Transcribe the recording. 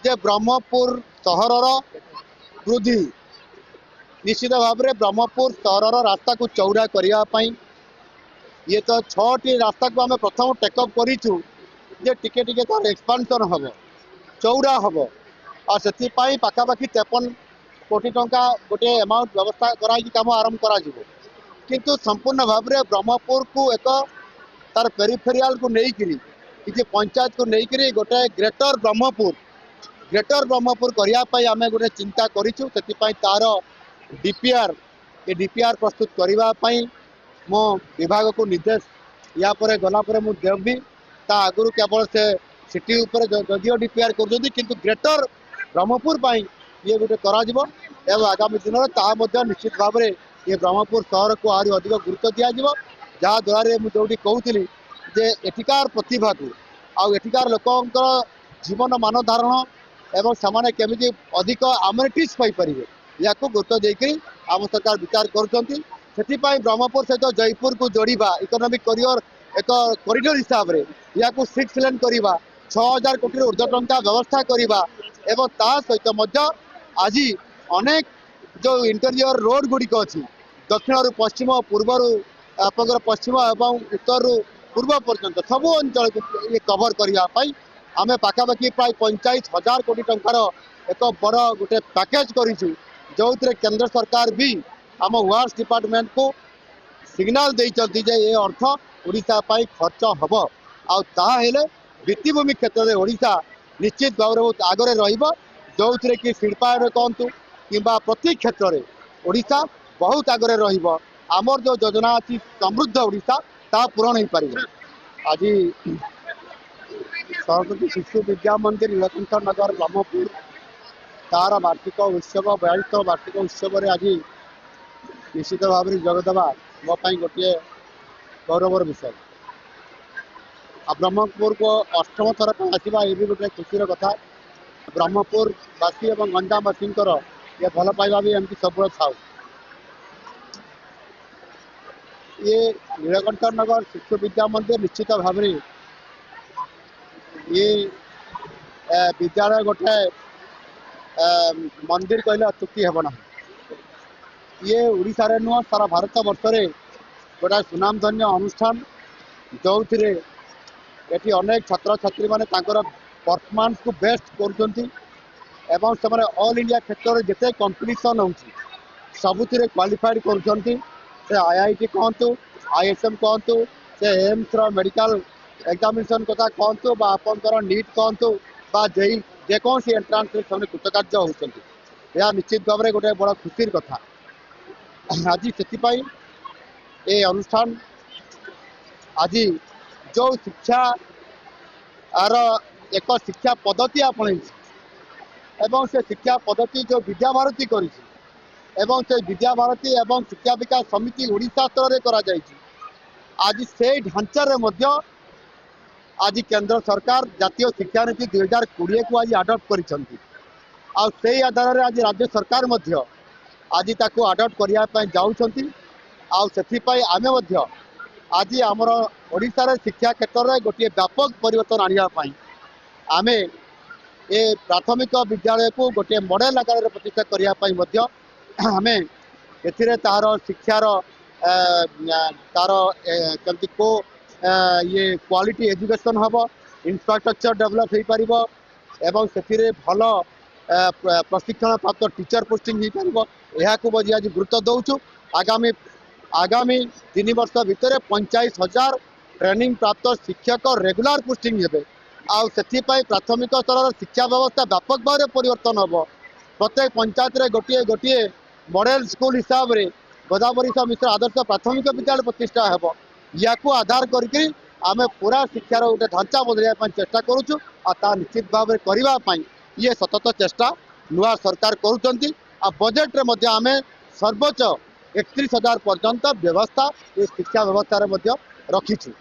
जे ब्रह्मपुर सहरर वृद्धि निश्चित भाव में ब्रह्मपुर सहरर रास्ता को चौड़ा करने ये तो 6टी रास्ता को आम प्रथम टेकअप करूँ जे टिके टिके तार एक्सपांशन हम चौड़ा हम और से पाखापाखि 53 कोटी टंका गोटे अमाउंट व्यवस्था कराई काम आरंभ करा किंतु संपूर्ण भाव में ब्रह्मपुर को एक तार पेरिफेरियाल को लेकिन किसी पंचायत को लेकिन गोटे ग्रेटर ब्रह्मपुर करने आम गोटे चिंता करूँ से तार डीपीआर प्रस्तुत करने मो विभाग को निर्देश या पर गलापर मुझे देवी ता आगु केवल से सिटी उपर जदिव डीपीआर कर ग्रेटर ब्रह्मपुर ये गोटे कर आगामी दिन में निश्चित भाव में ये ब्रह्मपुर सहर को आहरी अधिक गुरुत्व दिज्व जहाँद्वारा मुझे कहूली जे एठिकार प्रतिभा को आठिकार लोक जीवन मान धारण एवं से केमी अधिक आम्यूनिटीज पाइपर या गुरुत्व देकर आम सरकार विचार कर ब्रह्मपुर सहित जयपुर को जोड़ा इकोनॉमिक करियर एक कॉरिडोर हिसाब से या 6 लेन करवा 6000 कोटी ऊर्ध्व टंका व्यवस्था करवा एवं ता सहित आज अनेक जो इंटीरियर रोड गुड़िक अच्छी दक्षिण पश्चिम पूर्वर आपंकर पश्चिम एवं उत्तर पूर्व पर्यंत सबू अंचल को ये कवर करने आम पाखापाखि प्राय 45,000 कोटी टंकार एक बड़ गोटे पैकेज करूँ जो केंद्र सरकार भी आम वर्क्स डिपार्टमेंट को सिग्नाल देते ये अर्थ ओडिशा पाई खर्च हम आले भित्तिभूमि क्षेत्र में ओडिशा निश्चित भाव में आगे जो थे कि शिल्पायन कहतु कि प्रति क्षेत्र में ओडिशा बहुत आगे रमर जो योजना अच्छी समृद्ध ओडिशा ता पूरण हो पार आज सरस्वती शिशु विद्या मंदिर नीलकंठ नगर ब्रह्मपुर तार वार्षिक उत्सव 42 वार्षिक उत्सव आज निश्चित भाव में जोगदेवा मोपाई गोटे गौरवर विषय ब्रह्मपुर को 8म थर आसवा ये भी गोटे खुशी कथा ब्रह्मपुरवासी और गंजामवासी ये भल पाइबा भी एमती सब था ये नीलकंठ नगर शिशु विद्या मंदिर निश्चित भाव में ये विद्यालय गोटे मंदिर कहले अत्युक्ति हेबना ये उड़ीसा रे नुह सारा भारत वर्ष में गोटा सुनामधन्य अनुष्ठान जो थे ये अनेक छात्र छात्री मैंने परफॉर्मेंस को बेस्ट कर ऑल इंडिया क्षेत्र में जिते कंपटीशन हो सबुथ क्वालिफाइड कर आईआईटी कहतु आईएसएम कहतु से एम्स मेडिकल एग्जामिनेशन कथा कहतु आपंकर नीट कहतु जेई जेकोसी एंट्रांस से कृतकार्य होती यह निश्चित भाव में गोटे बड़ा खुशी कथा आज से ये अनुष्ठान आज जो शिक्षा आर एक शिक्षा पद्धति आपणे एवं से शिक्षा पद्धति जो विद्याभारती कर विद्याभारती एवं शिक्षा विकास समिति ओडिशा स्तर में करा आज से ढांचार आज केंद्र सरकार जातीय शिक्षा नीति 2020 को आज आडप्ट कर आधार आज राज्य सरकार आज ताको आडप्ट करने जाऊँगी आम आज आमर ओडिशा शिक्षा क्षेत्र में गोटे व्यापक परिवर्तन आने आम ए प्राथमिक विद्यालय को गोटे मॉडल आकार में प्रतिष्ठा करने आम ए तार शिक्षार तार कमती को ये क्वालिटी एजुकेशन हम इंफ्रास्ट्रक्चर डेवलप हो पार एवं से भल प्रशिक्षण प्राप्त टीचर पोस्टिंग हो पार यह आज गुरुत्व दौचु आगामी 3 वर्ष भितर 45,000 ट्रेनिंग प्राप्त शिक्षक रेगुलर पोस्टिंग हे से प्राथमिक स्तर शिक्षा व्यवस्था व्यापक भाव में परिवर्तन हम प्रत्येक पंचायत रे गोटे गोटे मॉडल स्कूल हिसाब से गोदावरी मिश्र आदर्श प्राथमिक विद्यालय प्रतिष्ठा हो या आधार करके आम पूरा शिक्षार गोटे ढांचा बदलने चेष्टा करुचु निश्चित भाव में करने ये सतत चेष्टा नुआ सरकार करुँच बजेट रे आम सर्वोच्च 31,000 पर्यंत व्यवस्था ये शिक्षा व्यवस्था रखीचु।